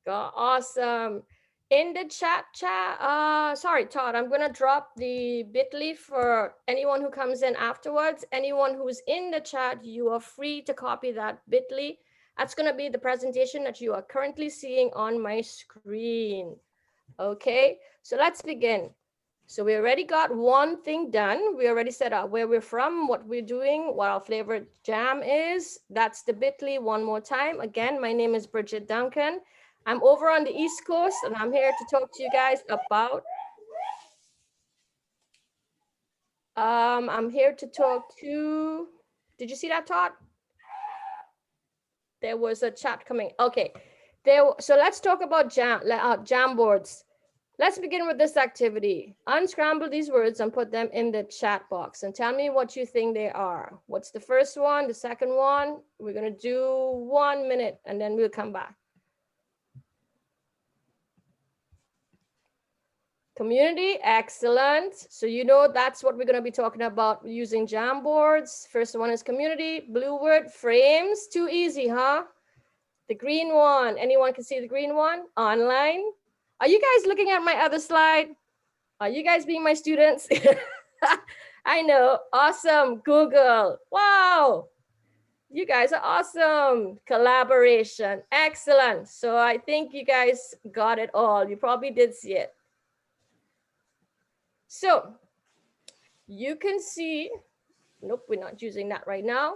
Awesome. In the chat, sorry, Todd, I'm going to drop the bit.ly for anyone who comes in afterwards. Anyone who's in the chat, you are free to copy that bit.ly. That's going to be the presentation that you are currently seeing on my screen. Okay, so let's begin. So we already got one thing done. We already set out where we're from, what we're doing, what our favorite jam is. That's the bit.ly one more time. Again, my name is Brigid Duncan. I'm over on the East Coast and I'm here to talk to you guys about, I'm here to talk to, did you see that, Todd? There was a chat coming. Okay, so let's talk about Jamboards. Let's begin with this activity. Unscramble these words and put them in the chat box and tell me what you think they are. What's the first one, the second one? We're gonna do 1 minute and then we'll come back. Community, excellent. So you know that's what we're gonna be talking about using Jamboards. First one is community, blue word, frames. Too easy, huh? The green one, anyone can see the green one? Online. Are you guys looking at my other slide? Are you guys being my students? I know, awesome, Google. Wow, you guys are awesome. Collaboration, excellent. So I think you guys got it all. You probably did see it. So you can see, nope, we're not using that right now.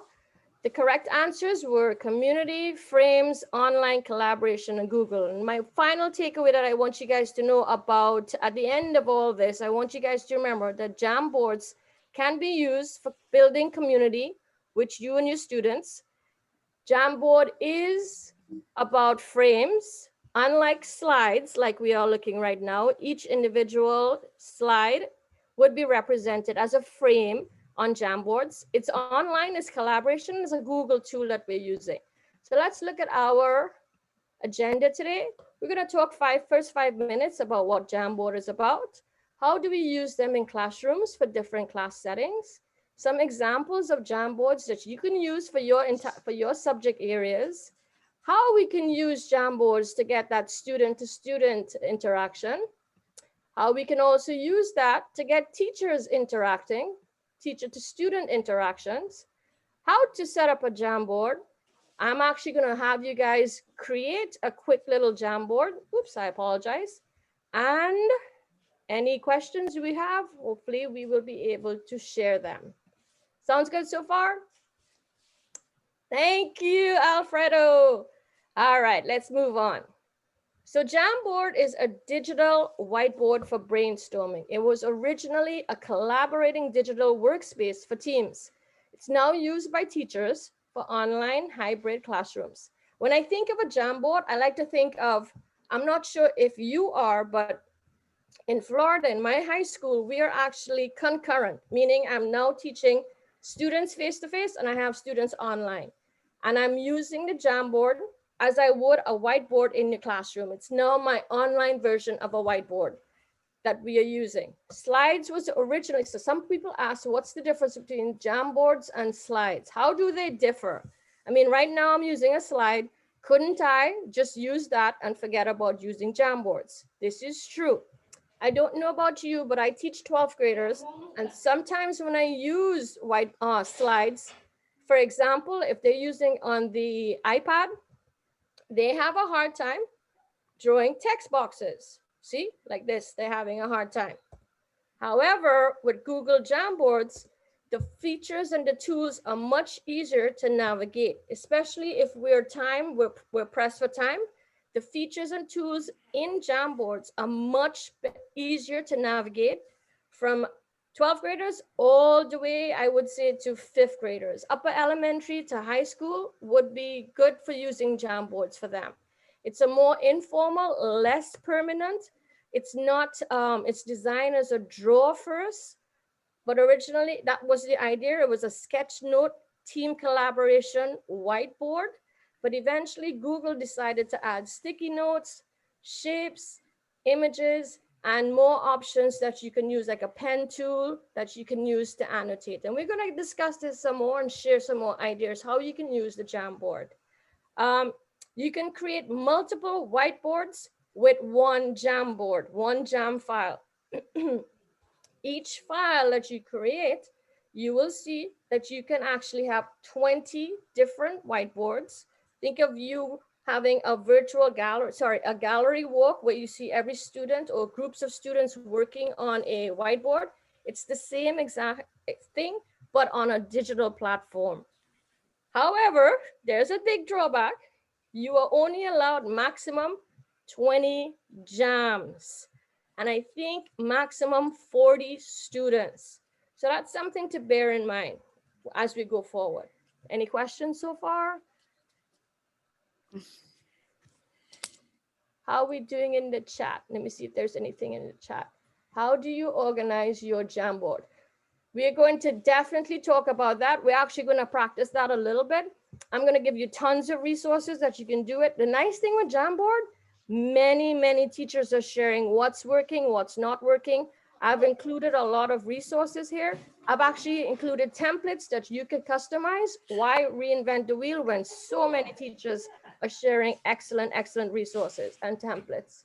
The correct answers were community, frames, online collaboration, and Google. And my final takeaway that I want you guys to know about at the end of all this, I want you guys to remember that Jamboards can be used for building community, which you and your students. Jamboard is about frames. Unlike slides, like we are looking right now, each individual slide would be represented as a frame on Jamboards. It's online, it's collaboration, it's a Google tool that we're using. So let's look at our agenda today. We're gonna talk first 5 minutes about what Jamboard is about. How do we use them in classrooms for different class settings? Some examples of Jamboards that you can use for your subject areas. How we can use Jamboards to get that student-to-student interaction. How we can also use that to get teachers interacting, teacher-to-student interactions. How to set up a Jamboard. I'm actually going to have you guys create a quick little Jamboard. Oops, I apologize. And any questions we have, hopefully we will be able to share them. Sounds good so far? Thank you, Alfredo. All right, let's move on. So Jamboard is a digital whiteboard for brainstorming. It was originally a collaborating digital workspace for teams. It's now used by teachers for online hybrid classrooms. When I think of a Jamboard, I like to think of, I'm not sure if you are, but in Florida, in my high school, we are actually concurrent, meaning I'm now teaching students face-to-face and I have students online. And I'm using the Jamboard as I would a whiteboard in the classroom. It's now my online version of a whiteboard that we are using. Slides was originally, so some people ask, what's the difference between Jamboards and slides? How do they differ? I mean, right now I'm using a slide. Couldn't I just use that and forget about using Jamboards? This is true. I don't know about you, but I teach 12th graders. And sometimes when I use slides, for example, if they're using on the iPad, they have a hard time drawing text boxes. See, like this, they're having a hard time. However, with Google Jamboards, the features and the tools are much easier to navigate, especially if we're pressed for time. The features and tools in Jamboards are much easier to navigate from 12th graders all the way, I would say, to 5th graders. Upper elementary to high school would be good for using Jamboards for them. It's a more informal, less permanent. It's not, it's designed as a draw first, but originally that was the idea. It was a sketch note, team collaboration whiteboard. But eventually Google decided to add sticky notes, shapes, images, and more options that you can use, like a pen tool that you can use to annotate. And we're going to discuss this some more and share some more ideas how you can use the Jamboard. You can create multiple whiteboards with one Jamboard, one Jam file. Each file that you create, you will see that you can actually have 20 different whiteboards. Think of you having a virtual gallery, a gallery walk where you see every student or groups of students working on a whiteboard. It's the same exact thing, but on a digital platform. However, there's a big drawback. You are only allowed maximum 20 jams. And I think maximum 40 students. So that's something to bear in mind as we go forward. Any questions so far? How are we doing in the chat? Let me see if there's anything in the chat. How do you organize your Jamboard? We are going to definitely talk about that. We're actually going to practice that a little bit. I'm going to give you tons of resources that you can do it. The nice thing with Jamboard, many teachers are sharing what's working, what's not working. I've included a lot of resources here. I've actually included templates that you could customize. Why reinvent the wheel when so many teachers are sharing excellent resources and templates?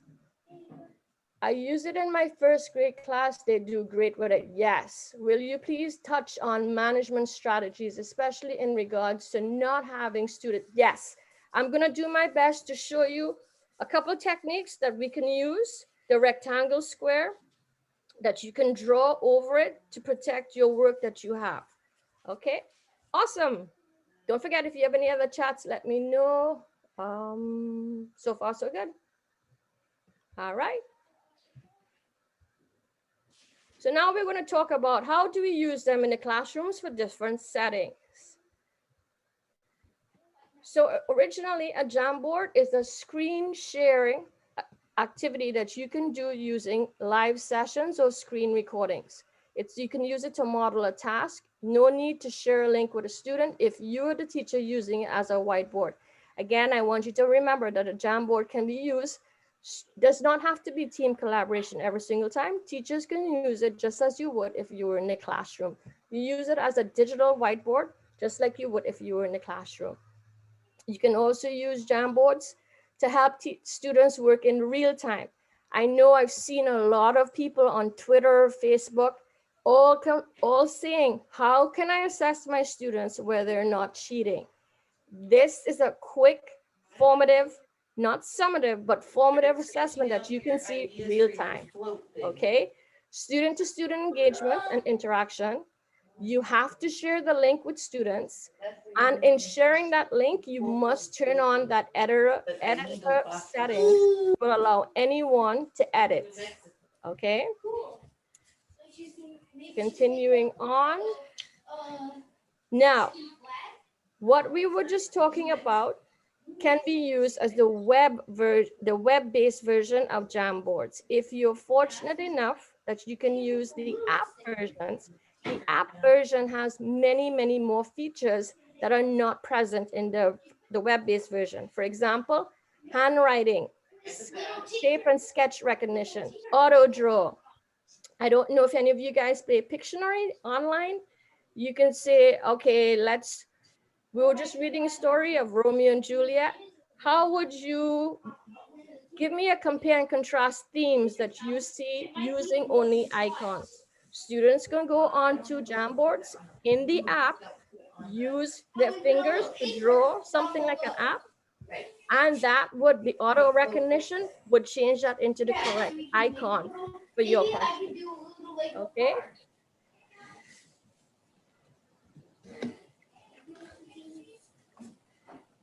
I use it in my first grade class. They do great with it. Yes. Will you please touch on management strategies, especially in regards to not having students? Yes. I'm going to do my best to show you a couple of techniques that we can use. The rectangle square that you can draw over it to protect your work that you have. Okay. Awesome. Don't forget, if you have any other chats, let me know. So far, so good. All right. So now we're going to talk about how do we use them in the classrooms for different settings. So originally a Jamboard is a screen sharing activity that you can do using live sessions or screen recordings. You can use it to model a task. No need to share a link with a student if you're the teacher using it as a whiteboard. Again, I want you to remember that a Jamboard can be used, does not have to be team collaboration every single time. Teachers can use it just as you would if you were in the classroom. You use it as a digital whiteboard, just like you would if you were in the classroom. You can also use Jamboards to help students work in real time. I know I've seen a lot of people on Twitter, Facebook, all saying, how can I assess my students where they're not cheating? This is a quick, formative, not summative, but formative assessment that you can see real time, okay? Student-to-student engagement and interaction. You have to share the link with students. And in sharing that link, you must turn on that editor settings to allow anyone to edit, okay? Continuing on. Now, what we were just talking about can be used as the web-based version of Jamboards. If you're fortunate enough that you can use the app versions, the app version has many more features that are not present in the web-based version. For example, handwriting, shape and sketch recognition, auto draw. I don't know if any of you guys play Pictionary online. You can say, okay, we were just reading a story of Romeo and Juliet. How would you give me a compare and contrast themes that you see using only icons? Students can go on to Jamboards in the app, use their fingers to draw something like an app, and that would be auto recognition would change that into the correct icon for your question. Okay.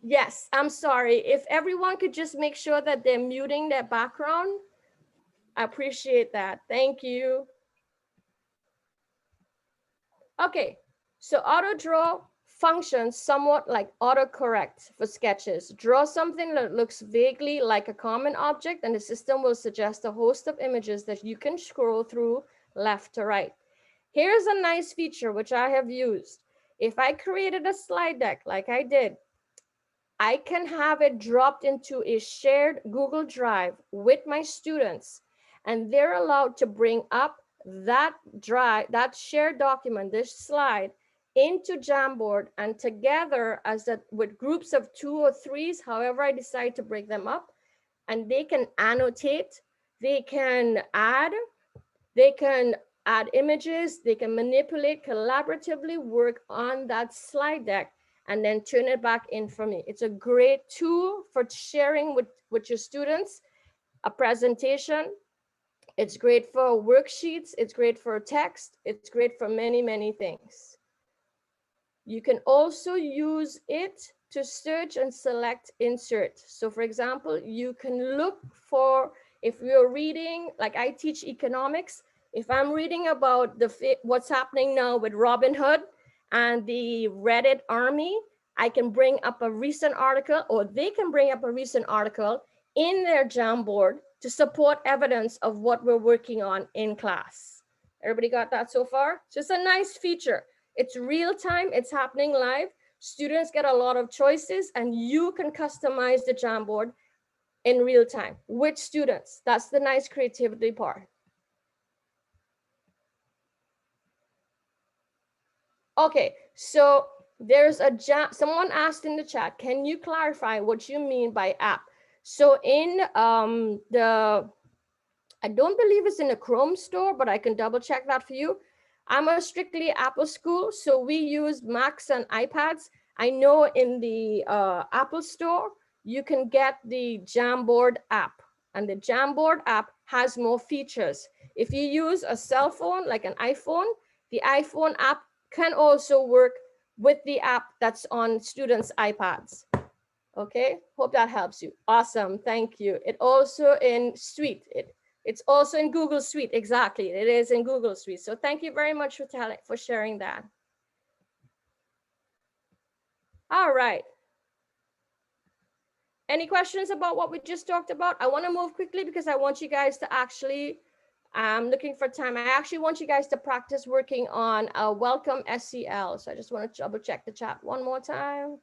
Yes, I'm sorry. If everyone could just make sure that they're muting their background, I appreciate that. Thank you. Okay, so auto draw functions somewhat like autocorrect for sketches. Draw something that looks vaguely like a common object and the system will suggest a host of images that you can scroll through left to right. Here's a nice feature which I have used. If I created a slide deck like I did, I can have it dropped into a shared Google Drive with my students, and they're allowed to bring up that shared document, this slide, into Jamboard, and together as that with groups of 2 or 3s, however I decide to break them up, and they can annotate, they can add images, they can manipulate, collaboratively work on that slide deck, and then turn it back in for me. It's a great tool for sharing with your students a presentation. It's great for worksheets. It's great for text. It's great for many, many things. You can also use it to search and select insert. So for example, you can look for, if you're reading, like I teach economics, if I'm reading about what's happening now with Robin Hood and the Reddit army, I can bring up a recent article, or they can bring up a recent article in their Jamboard to support evidence of what we're working on in class. Everybody got that so far? Just a nice feature. It's real time, it's happening live. Students get a lot of choices, and you can customize the Jamboard in real time with students. That's the nice creativity part. Okay, so there's someone asked in the chat, can you clarify what you mean by app? So in I don't believe it's in the Chrome store, but I can double check that for you. I'm a strictly Apple school, so we use Macs and iPads. I know in the Apple store, you can get the Jamboard app, and the Jamboard app has more features. If you use a cell phone, like an iPhone, the iPhone app can also work with the app that's on students' iPads. Okay, hope that helps you. Awesome, thank you. It also in Suite. It's also in Google Suite, exactly. It is in Google Suite. So thank you very much for sharing that. All right. Any questions about what we just talked about? I want to move quickly because I want you guys to actually, I'm looking for time. I actually want you guys to practice working on a welcome SEL. So I just want to double check the chat one more time.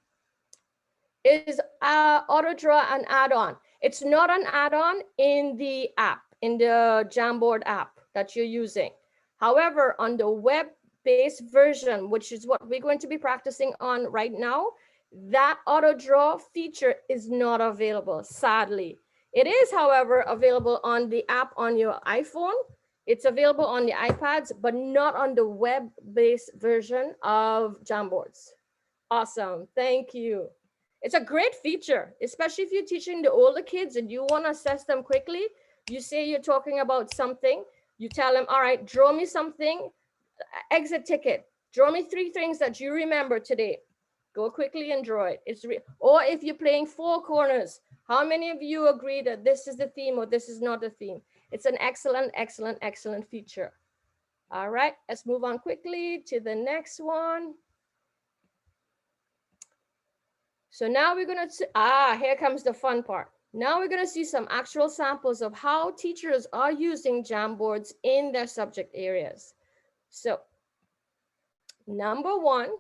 Is AutoDraw an add-on? It's not an add-on in the app, in the Jamboard app that you're using. However, on the web-based version, which is what we're going to be practicing on right now, that AutoDraw feature is not available, sadly. It is, however, available on the app on your iPhone. It's available on the iPads, but not on the web-based version of Jamboards. Awesome, thank you. It's a great feature, especially if you're teaching the older kids and you want to assess them quickly. You say you're talking about something, you tell them, all right, draw me something, exit ticket, draw me 3 things that you remember today. Go quickly and draw it. Or if you're playing 4 corners, how many of you agree that this is the theme or this is not the theme? It's an excellent, excellent, excellent feature. All right, let's move on quickly to the next one. So now we're going to, here comes the fun part. Now we're going to see some actual samples of how teachers are using Jamboards in their subject areas. So number 1,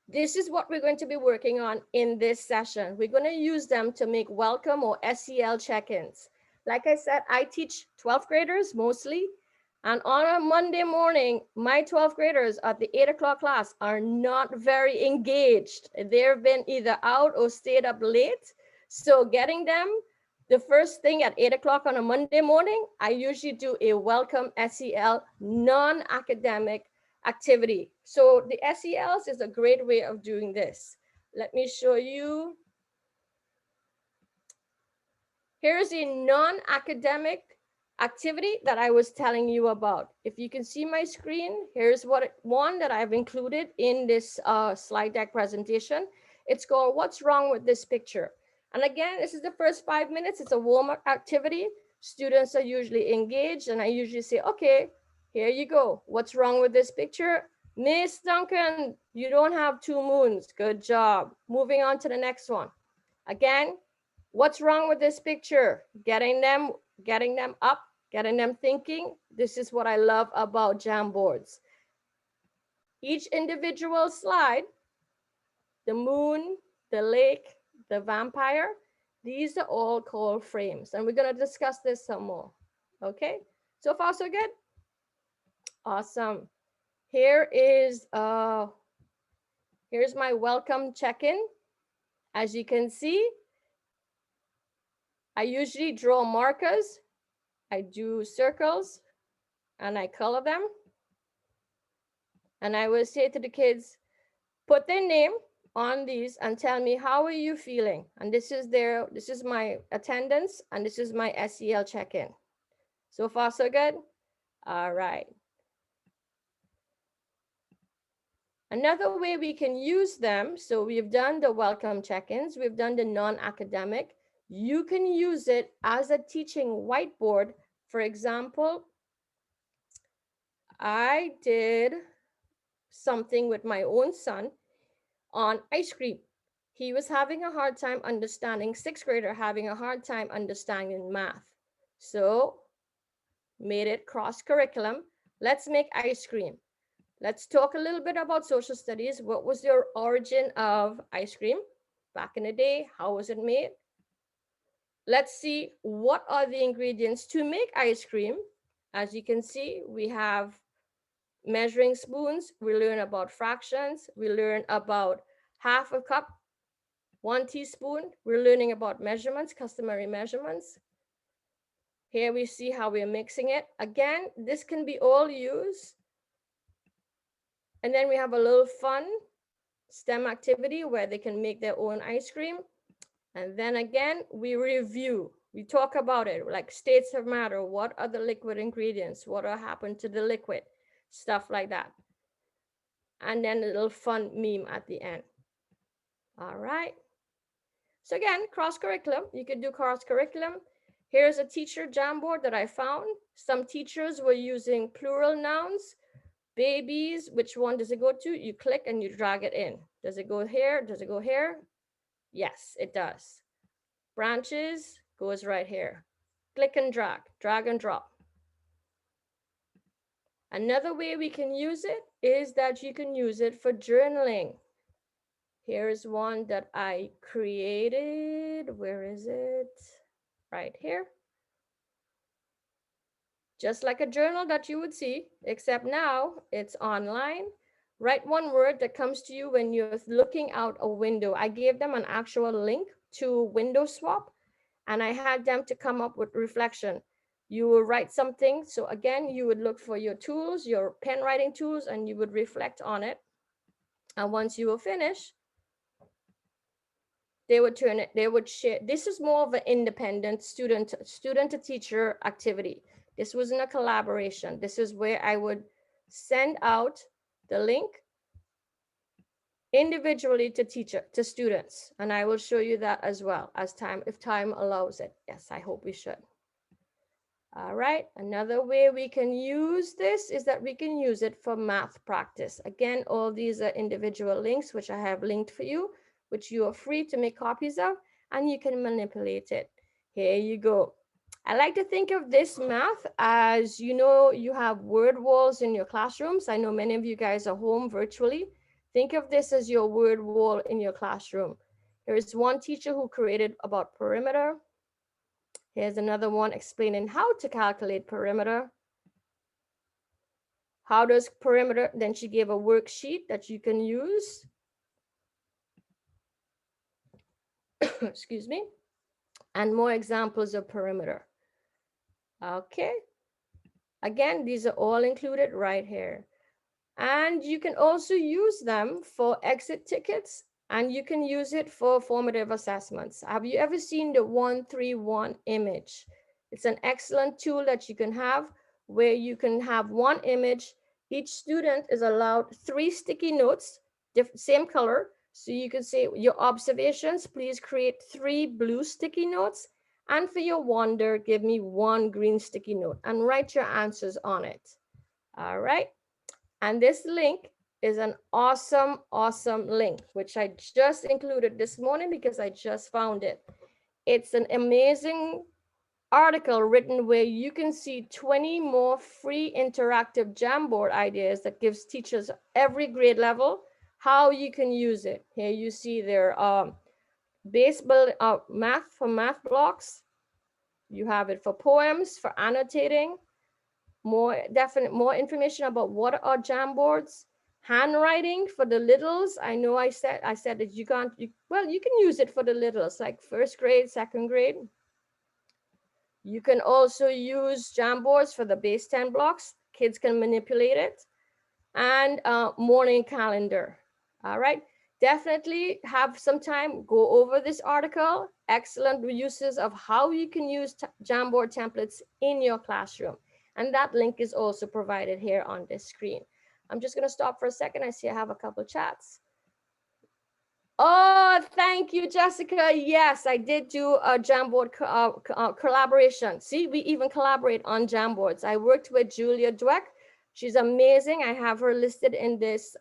this is what we're going to be working on in this session. We're going to use them to make welcome or SEL check-ins. Like I said, I teach 12th graders mostly. And on a Monday morning, my 12th graders at the 8 o'clock class are not very engaged. They've been either out or stayed up late. So getting them, the first thing at 8 o'clock on a Monday morning, I usually do a welcome SEL non-academic activity. So the SELs is a great way of doing this. Let me show you. Here's a non-academic activity that I was telling you about. If you can see my screen, here's one that I've included in this slide deck presentation. It's called What's Wrong with This Picture? And again, this is the first 5 minutes. It's a warm-up activity. Students are usually engaged, and I usually say, okay, here you go. What's wrong with this picture? Miss Duncan, you don't have 2 moons. Good job. Moving on to the next one. Again, what's wrong with this picture? Getting them up, getting them thinking. This is what I love about Jamboards. Each individual slide, the moon, the lake, the vampire, these are all called frames. And we're going to discuss this some more. Okay, so far so good? Awesome. Here is Here's my welcome check-in. As you can see, I usually draw markers. I do circles and I color them. And I will say to the kids, put their name on these and tell me, how are you feeling? And this is my attendance, and this is my SEL check-in. So far, so good? All right. Another way we can use them, so we've done the welcome check-ins, we've done the non-academic. You can use it as a teaching whiteboard. For example, I did something with my own son on ice cream. He was having a hard time understanding, sixth grader having a hard time understanding math. So made it cross curriculum. Let's make ice cream. Let's talk a little bit about social studies. What was your origin of ice cream back in the day? How was it made? Let's see what are the ingredients to make ice cream. As you can see, we have measuring spoons. We learn about fractions. We learn about half a cup, 1 teaspoon. We're learning about measurements, customary measurements. Here we see how we're mixing it. Again, this can be all used. And then we have a little fun STEM activity where they can make their own ice cream. And then again, we review. We talk about it, like states of matter. What are the liquid ingredients? What will happen to the liquid? Stuff like that. And then a little fun meme at the end. All right. So again, cross-curriculum. You could do cross-curriculum. Here's a teacher Jamboard that I found. Some teachers were using plural nouns. Babies, which one does it go to? You click and you drag it in. Does it go here? Does it go here? Yes, it does. Branches goes right here. Click and drag and drop. Another way we can use it is that you can use it for journaling. Here's one that I created. Where is it? Right here. Just like a journal that you would see, except now it's online. Write one word that comes to you when you're looking out a window. I gave them an actual link to window swap, and I had them to come up with reflection. You will write something. So again, you would look for your tools, your pen writing tools, and you would reflect on it. And once you will finish, they would turn it, they would share. This is more of an independent student to teacher activity. This wasn't a collaboration. This is where I would send out the link individually to students. And I will show you that as well as time, if time allows it. Yes, I hope we should. All right, another way we can use this is that we can use it for math practice. Again, all these are individual links, which I have linked for you, which you are free to make copies of, and you can manipulate it. Here you go. I like to think of this math as, you know, you have word walls in your classrooms. I know many of you guys are home virtually. Think of this as your word wall in your classroom. There is one teacher who created about perimeter. Here's another one explaining how to calculate perimeter. How does perimeter, then she gave a worksheet that you can use. Excuse me. And more examples of perimeter. Okay. Again, these are all included right here. And you can also use them for exit tickets, and you can use it for formative assessments. Have you ever seen the 131 image? It's an excellent tool that you can have where you can have one image. Each student is allowed 3 sticky notes, same color. So you can say your observations, please create 3 blue sticky notes. And for your wonder, give me 1 green sticky note and write your answers on it. All right. And this link is an awesome, awesome link, which I just included this morning because I just found it. It's an amazing article written where you can see 20 more free interactive Jamboard ideas that gives teachers every grade level how you can use it. Here you see their base build math for math blocks. You have it for poems, for annotating, more information about what are Jamboards, Handwriting for the littles. I know I said that you can't, well, you can use it for the littles, like first grade, second grade. You can also use Jamboards for the base 10 blocks. Kids can manipulate it. And morning calendar. All right. Definitely have some time, go over this article. Excellent uses of how you can use Jamboard templates in your classroom. And that link is also provided here on this screen. I'm just going to stop for a second. I see I have a couple chats. Oh, thank you, Jessica. Yes, I did do a Jamboard collaboration. See, we even collaborate on Jamboards. I worked with Julia Dweck. She's amazing. I have her listed in this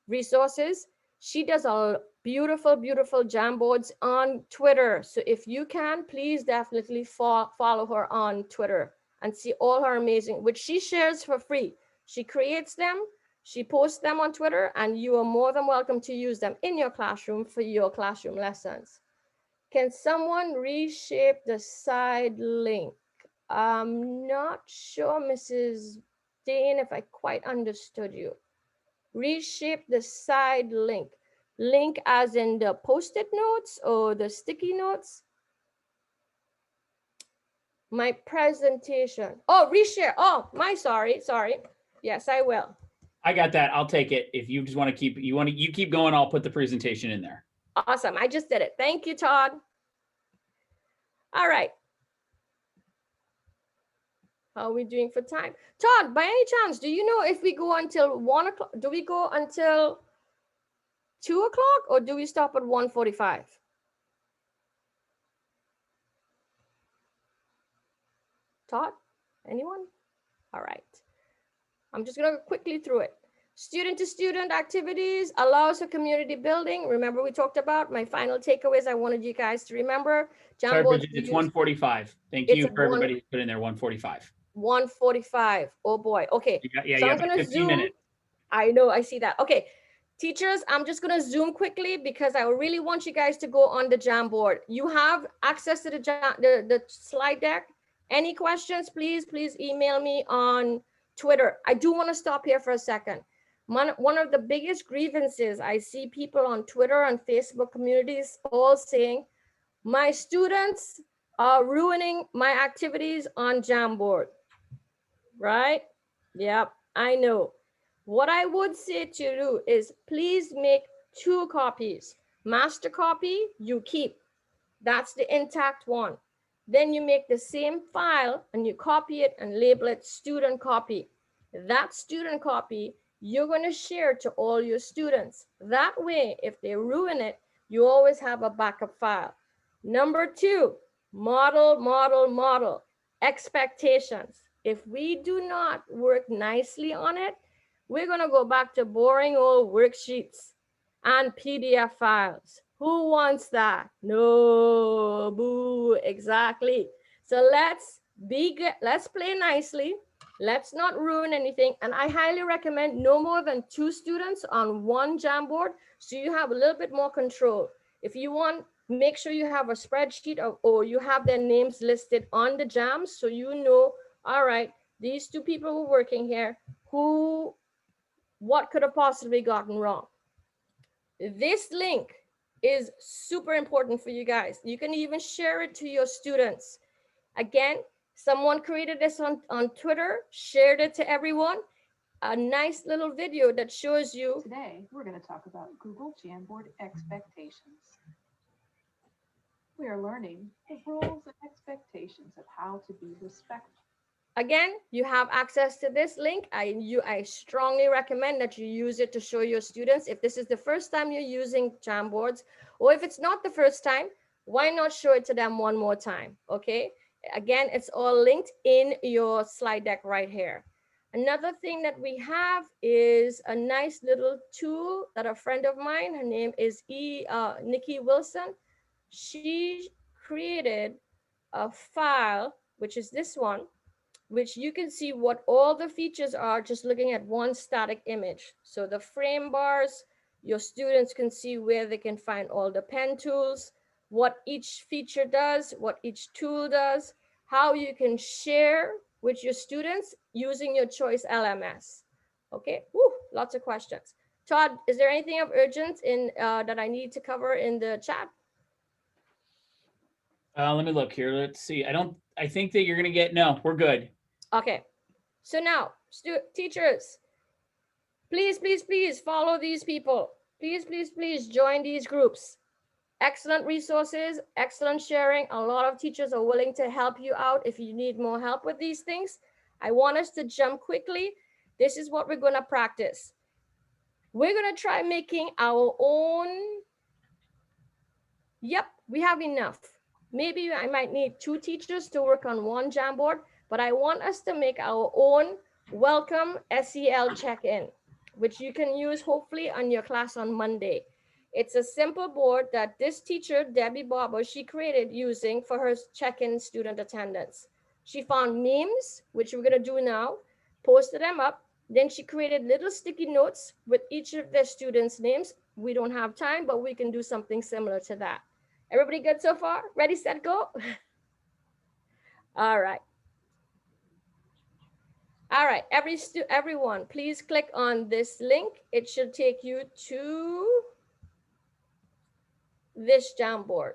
resources. She does a beautiful, beautiful Jamboards on Twitter. So if you can, please definitely follow her on Twitter and see all her amazing, which she shares for free. She creates them. She posts them on Twitter, and you are more than welcome to use them in your classroom for your classroom lessons. Can someone reshape the side link? I'm not sure, Mrs. Dane, if I quite understood you. Reshape the side link. Link as in the Post-it notes or the sticky notes? My presentation. Oh, reshare. Oh, sorry. Yes, I will. I got that. I'll take it. If you just want to you keep going, I'll put the presentation in there. Awesome. I just did it. Thank you, Todd. All right. How are we doing for time? Todd, by any chance, do you know if we go until 1 o'clock? Do we go until 2 o'clock or do we stop at 1:45? Todd, anyone? All right. I'm just going to quickly through it. Student-to-student activities allows for community building. Remember, we talked about my final takeaways. I wanted you guys to remember. Sorry, Brigid, it's 1:45. Thank you for everybody who put in there 1:45. 1:45. Oh boy. Okay. Yeah, so you I'm have gonna 15 zoom. minutes. I know, I see that. Okay. Teachers, I'm just gonna zoom quickly because I really want you guys to go on the Jamboard. You have access to the slide deck. Any questions, please email me on Twitter. I do want to stop here for a second. One of the biggest grievances I see people on Twitter and Facebook communities all saying, my students are ruining my activities on Jamboard, right? Yep, I know. What I would say to you is please make 2 copies. Master copy, you keep. That's the intact one. Then you make the same file and you copy it and label it student copy. That student copy, you're going to share to all your students. That way, if they ruin it, you always have a backup file. Number 2, model, expectations. If we do not work nicely on it, we're going to go back to boring old worksheets and PDF files. Who wants that? No, boo, exactly. So let's be good. Let's play nicely. Let's not ruin anything. And I highly recommend no more than 2 students on one Jamboard, so you have a little bit more control. If you want, make sure you have a spreadsheet or you have their names listed on the jams, so you know, all right, these 2 people were working here. What could have possibly gotten wrong? This link is super important for you guys. You can even share it to your students. Again, someone created this on Twitter, shared it to everyone. A nice little video that shows you. Today, we're going to talk about Google Jamboard expectations. We are learning the rules and expectations of how to be respectful. Again, you have access to this link. I strongly recommend that you use it to show your students. If this is the first time you're using Jamboards, or if it's not the first time, why not show it to them one more time, okay? Again, it's all linked in your slide deck right here. Another thing that we have is a nice little tool that a friend of mine, her name is Nikki Wilson. She created a file, which is this one, which you can see what all the features are just looking at one static image. So the frame bars, your students can see where they can find all the pen tools, what each feature does, what each tool does, how you can share with your students using your choice LMS. Okay, woo, lots of questions. Todd, is there anything of urgent in that I need to cover in the chat? Let me look here. Let's see. I think that you're going to get, no, we're good. Okay, so now, teachers, please, please, please follow these people. Please, please, please join these groups. Excellent resources, excellent sharing. A lot of teachers are willing to help you out if you need more help with these things. I want us to jump quickly. This is what we're going to practice. We're going to try making our own. Yep, we have enough. Maybe I might need 2 teachers to work on one Jamboard, but I want us to make our own welcome SEL check-in, which you can use hopefully on your class on Monday. It's a simple board that this teacher, Debbie Barber, she created using for her check-in student attendance. She found memes, which we're gonna do now, posted them up. Then she created little sticky notes with each of their students' names. We don't have time, but we can do something similar to that. Everybody good so far? Ready, set, go? All right. All right, everyone, please click on this link. It should take you to this Jamboard.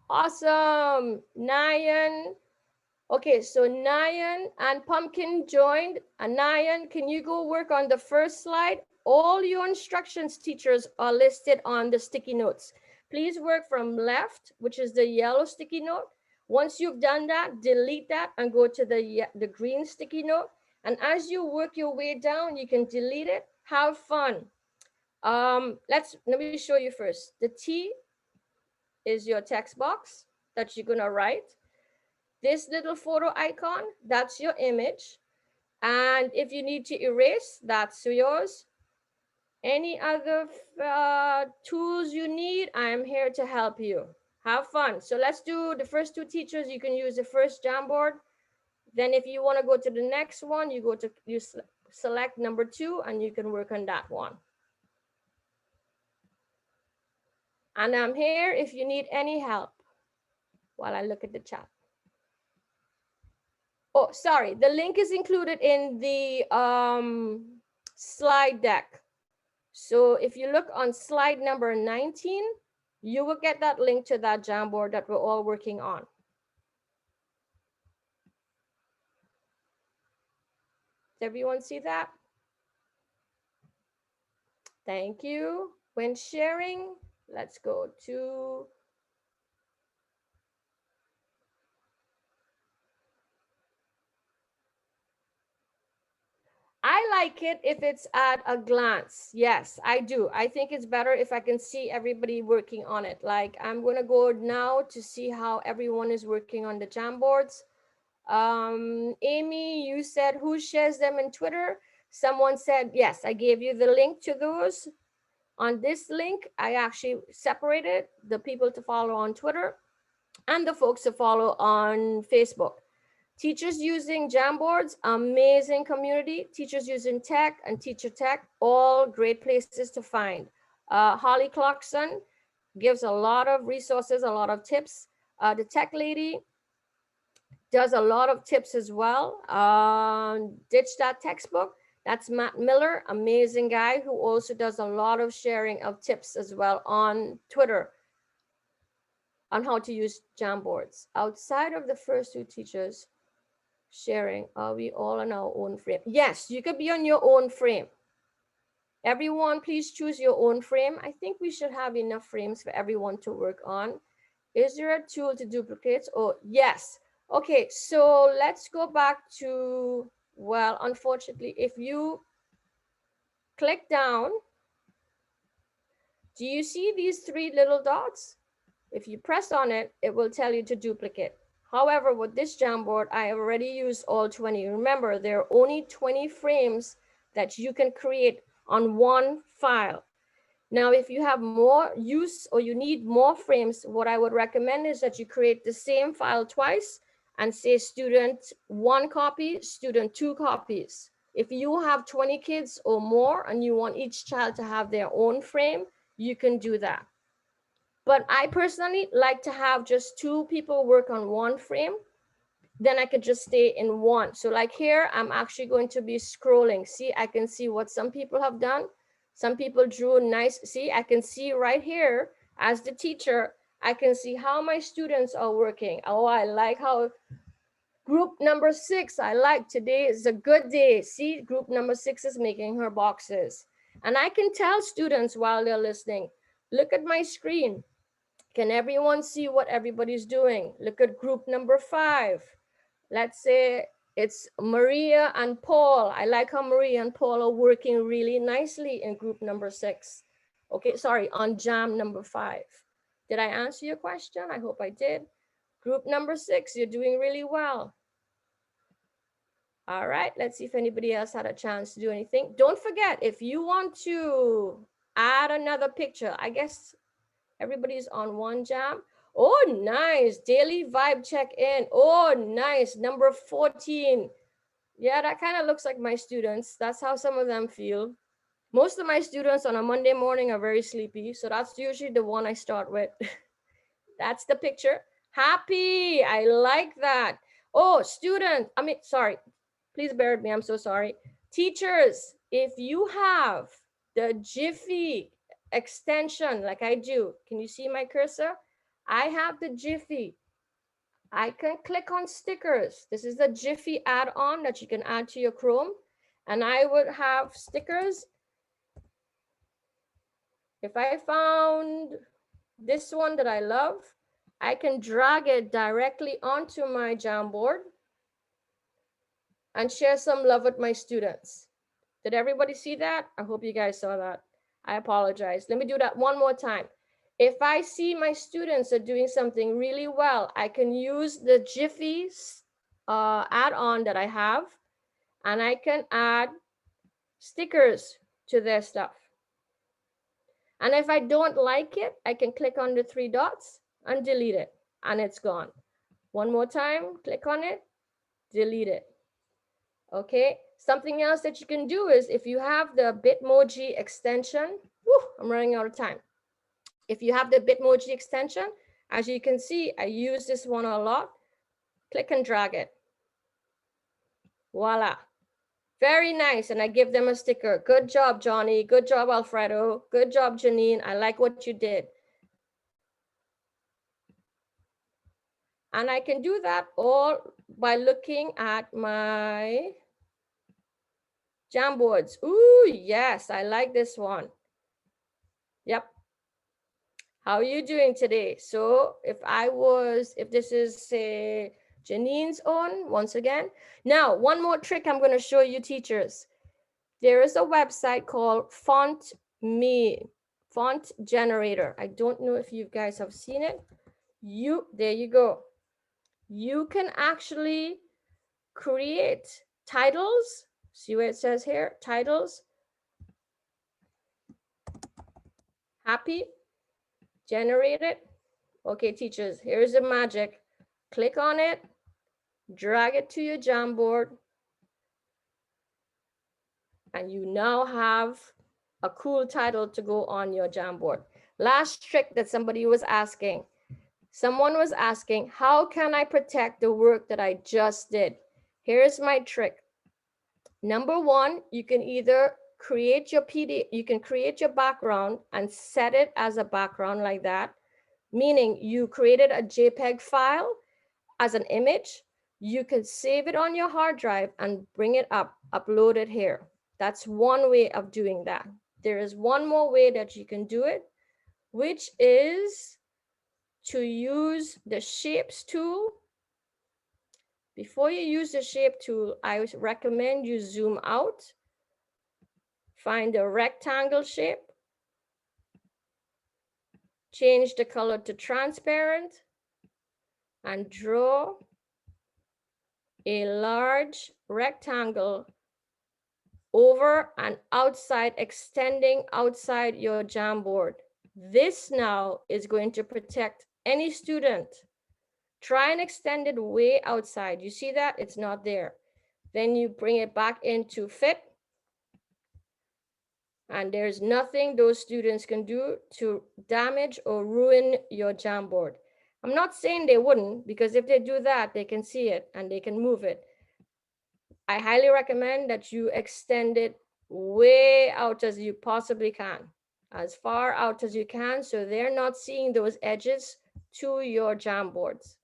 Awesome, Nayan. Okay, so Nayan and Pumpkin joined. And Nayan, can you go work on the first slide? All your instructions, teachers, are listed on the sticky notes. Please work from left, which is the yellow sticky note. Once you've done that, delete that and go to the green sticky note. And as you work your way down, you can delete it. Have fun. Let me show you first. The T is your text box that you're gonna write. This little photo icon, that's your image. And if you need to erase, that's yours. Any other tools you need, I am here to help you. Have fun. So let's do the first 2 teachers. You can use the first Jamboard. Then if you want to go to the next one, you select number 2 and you can work on that one. And I'm here if you need any help while I look at the chat. Oh, sorry, the link is included in the slide deck. So if you look on slide number 19, you will get that link to that Jamboard that we're all working on. Does everyone see that? Thank you. When sharing, let's go to I like it if it's at a glance. Yes, I do. I think it's better if I can see everybody working on it. Like I'm going to go now to see how everyone is working on the Jamboards. Amy, you said who shares them in Twitter? Someone said, yes, I gave you the link to those. On this link, I actually separated the people to follow on Twitter and the folks to follow on Facebook. Teachers using Jamboards, amazing community. Teachers using tech and teacher tech, all great places to find. Holly Clarkson gives a lot of resources, a lot of tips. The tech lady does a lot of tips as well. Ditch That Textbook, that's Matt Miller, amazing guy who also does a lot of sharing of tips as well on Twitter on how to use Jamboards. Outside of the first 2 teachers, sharing, are we all on our own frame? Yes, you could be on your own frame. Everyone, please choose your own frame. I think we should have enough frames for everyone to work on. Is there a tool to duplicate? Oh, yes. Okay, so let's go back to, well, unfortunately, if you click down, do you see these 3 little dots? If you press on it, it will tell you to duplicate. However, with this Jamboard, I already used all 20. Remember, there are only 20 frames that you can create on one file. Now, if you have more use or you need more frames, what I would recommend is that you create the same file twice and say student 1 copy, student 2 copies. If you have 20 kids or more and you want each child to have their own frame, you can do that. But I personally like to have just 2 people work on one frame. Then I could just stay in one. So like here, I'm actually going to be scrolling. See, I can see what some people have done. Some people drew nice, see, I can see right here as the teacher, I can see how my students are working. Oh, I like how group number 6, I like today is a good day. See, group number 6 is making her boxes. And I can tell students while they're listening, look at my screen. Can everyone see what everybody's doing? Look at group number 5. Let's say it's Maria and Paul. I like how Maria and Paul are working really nicely in group number 6. Okay, sorry, on jam number 5. Did I answer your question? I hope I did. Group number 6, you're doing really well. All right, let's see if anybody else had a chance to do anything. Don't forget, if you want to add another picture, I guess everybody's on one jam. Oh, nice. Daily vibe check-in. Oh, nice. Number 14. Yeah, that kind of looks like my students. That's how some of them feel. Most of my students on a Monday morning are very sleepy. So that's usually the one I start with. That's the picture. Happy. I like that. Oh, student. Sorry. Please bear with me. I'm so sorry. Teachers, if you have the Jiffy extension like I do, can you see my cursor? I have the Jiffy. I can click on stickers. This is the Jiffy add-on that you can add to your Chrome. And I would have stickers. If I found this one that I love, I can drag it directly onto my Jamboard and share some love with my students. Did everybody see that? I hope you guys saw that. I apologize. Let me do that one more time. If I see my students are doing something really well, I can use the Jiffy add-on that I have, and I can add stickers to their stuff. And if I don't like it, I can click on the 3 dots and delete it, and it's gone. One more time, click on it, delete it. Okay, something else that you can do is if you have the Bitmoji extension, I'm running out of time. If you have the Bitmoji extension, as you can see, I use this one a lot. Click and drag it. Voila. Very nice. And I give them a sticker. Good job, Johnny. Good job, Alfredo. Good job, Janine. I like what you did. And I can do that all by looking at my Jamboards. Ooh, yes, I like this one. Yep. How are you doing today? So if this is say Janine's on once again. Now, one more trick I'm going to show you teachers. There is a website called Font Generator. I don't know if you guys have seen it. There you go. You can actually create titles. See what it says here? Titles. Happy. Generate it. Okay, teachers, here's the magic. Click on it, drag it to your Jamboard, and you now have a cool title to go on your Jamboard. Last trick that somebody was asking. Someone was asking, how can I protect the work that I just did? Here's my trick. Number one, you can either create your PDF, you can create your background and set it as a background like that, meaning you created a JPEG file as an image. You can save it on your hard drive and bring it up, upload it here. That's one way of doing that. There is one more way that you can do it, which is to use the shapes tool. Before you use the shape tool, I recommend you zoom out, find a rectangle shape, change the color to transparent, and draw a large rectangle over and outside, extending outside your Jamboard. This now is going to protect any student. Try and extend it way outside. You see that? It's not there. Then you bring it back into fit. And there's nothing those students can do to damage or ruin your Jamboard. I'm not saying they wouldn't, because if they do that, they can see it and they can move it. I highly recommend that you extend it way out as you possibly can, as far out as you can, so they're not seeing those edges to your Jamboards.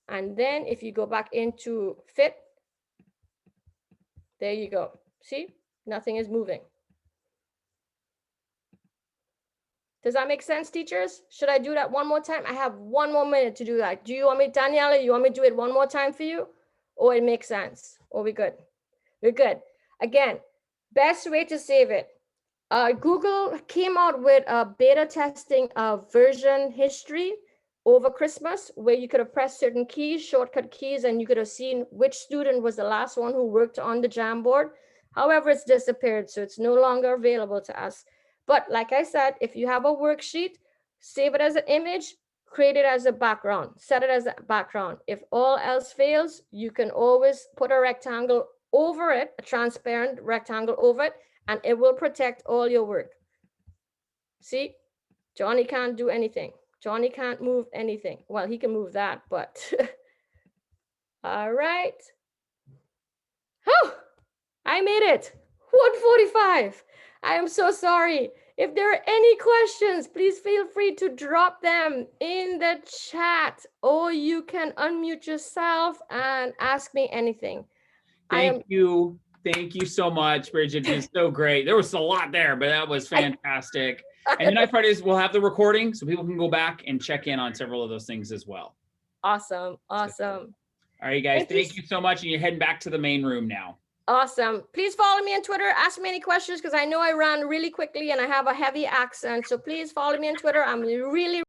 And then if you go back into fit, there you go. See, nothing is moving. Does that make sense, teachers? Should I do that one more time? I have 1 more minute to do that. Do you want me, Daniela, you want me to do it one more time for you? Or it makes sense? Or we good? We're good. Again, best way to save it. Google came out with a beta testing of version history over Christmas, where you could have pressed certain keys, shortcut keys, and you could have seen which student was the last one who worked on the Jamboard. However, it's disappeared, so it's no longer available to us. But like I said, if you have a worksheet, save it as an image, create it as a background, set it as a background. If all else fails, you can always put a rectangle over it, a transparent rectangle over it, and it will protect all your work. See, Johnny can't do anything. Johnny can't move anything. Well, he can move that, but all right. Oh, I made it. 1:45. I am so sorry. If there are any questions, please feel free to drop them in the chat, or you can unmute yourself and ask me anything. Thank you. Thank you so much, Brigid. It was so great. There was a lot there, but that was fantastic. And the nice part is we'll have the recording so people can go back and check in on several of those things as well. Awesome. Awesome. All right, guys. Thank you so much. And you're heading back to the main room now. Awesome. Please follow me on Twitter. Ask me any questions because I know I ran really quickly and I have a heavy accent. So please follow me on Twitter. I'm really